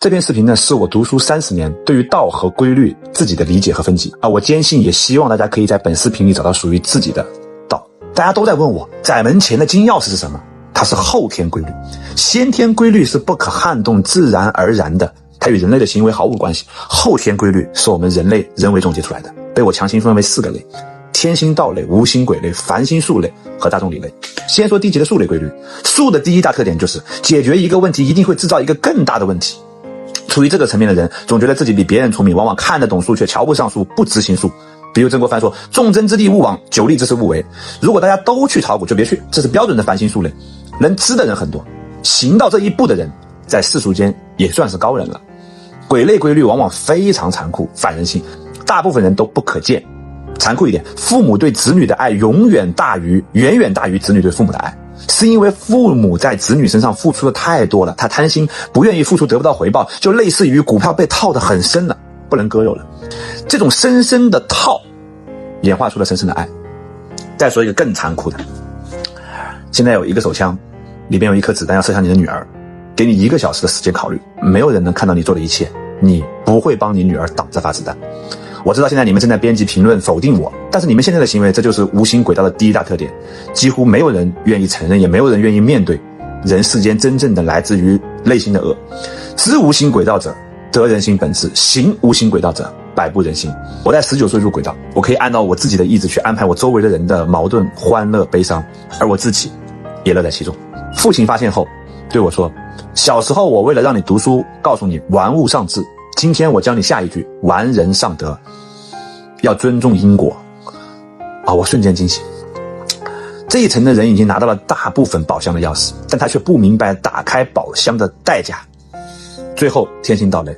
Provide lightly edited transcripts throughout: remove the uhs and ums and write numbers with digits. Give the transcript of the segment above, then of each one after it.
这篇视频呢，是我读书30年对于道和规律自己的理解和分析啊，我坚信也希望大家可以在本视频里找到属于自己的道。大家都在问我，窄门前的金钥匙是什么？它是后天规律，先天规律是不可撼动、自然而然的，它与人类的行为毫无关系。后天规律是我们人类人为总结出来的，被我强行分为4个类：天心道类、无心鬼类、凡心术类和大众理类。先说低级的数类规律，数的第一大特点就是解决一个问题一定会制造一个更大的问题。处于这个层面的人总觉得自己比别人聪明，往往看得懂数却瞧不上数，不执行数。比如曾国藩说，众争之地勿往，久立之事勿为。如果大家都去炒股就别去，这是标准的凡心术类。能知的人很多，行到这一步的人在世俗间也算是高人了。鬼类规律往往非常残酷，反人性，大部分人都不可见。残酷一点，父母对子女的爱远远大于子女对父母的爱，是因为父母在子女身上付出的太多了，他贪心，不愿意付出，得不到回报，就类似于股票被套得很深了，不能割肉了。这种深深的套演化出了深深的爱。再说一个更残酷的，现在有一个手枪，里边有一颗子弹要射向你的女儿，给你1个小时的时间考虑，没有人能看到你做的一切，你不会帮你女儿挡这发子弹。我知道现在你们正在编辑评论否定我，但是你们现在的行为，这就是无形轨道的第一大特点，几乎没有人愿意承认，也没有人愿意面对人世间真正的来自于内心的恶。知无形轨道者得人心本质，行无形轨道者百步人心。我在19岁入轨道，我可以按照我自己的意志去安排我周围的人的矛盾、欢乐、悲伤，而我自己也乐在其中。父亲发现后对我说，小时候我为了让你读书，告诉你玩物丧志，今天我教你下一句，玩人尚德，要尊重因果。我瞬间惊喜。这一层的人已经拿到了大部分宝箱的钥匙，但他却不明白打开宝箱的代价。最后天心道类，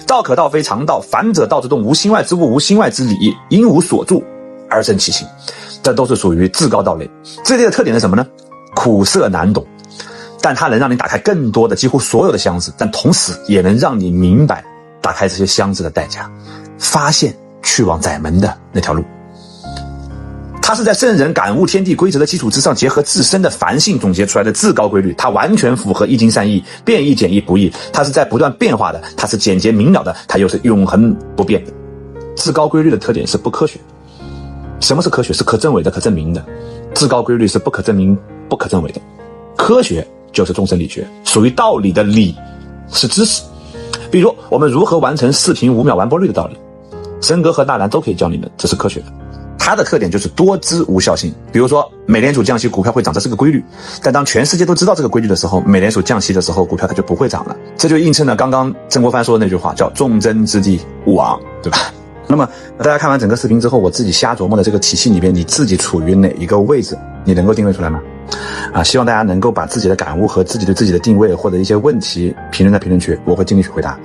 道可道非常道，反者道之动，无心外之物，无心外之理，因无所住而生其心。这都是属于至高道类。这类的特点是什么呢？苦涩难懂，但它能让你打开更多的几乎所有的箱子，但同时也能让你明白打开这些箱子的代价，发现去往窄门的那条路。它是在圣人感悟天地规则的基础之上，结合自身的凡性总结出来的至高规律，它完全符合易经善意，变易简易不易，它是在不断变化的，它是简洁明了的，它又是永恒不变的。至高规律的特点是不科学。什么是科学？是可证伪的、可证明的。至高规律是不可证明、不可证伪的。科学就是众生理学，属于道理的理是知识。比如我们如何完成视频5秒完播率的道理，森哥和大蓝都可以教你们，这是科学的。它的特点就是多知无效性。比如说美联储降息股票会涨，这是个规律，但当全世界都知道这个规律的时候，美联储降息的时候股票它就不会涨了。这就映衬了刚刚曾国藩说的那句话，叫众争之地勿往，对吧？那么大家看完整个视频之后，我自己瞎琢磨的这个体系里边，你自己处于哪一个位置，你能够定位出来吗？希望大家能够把自己的感悟和自己对自己的定位或者一些问题评论在评论区，我会尽力去回答。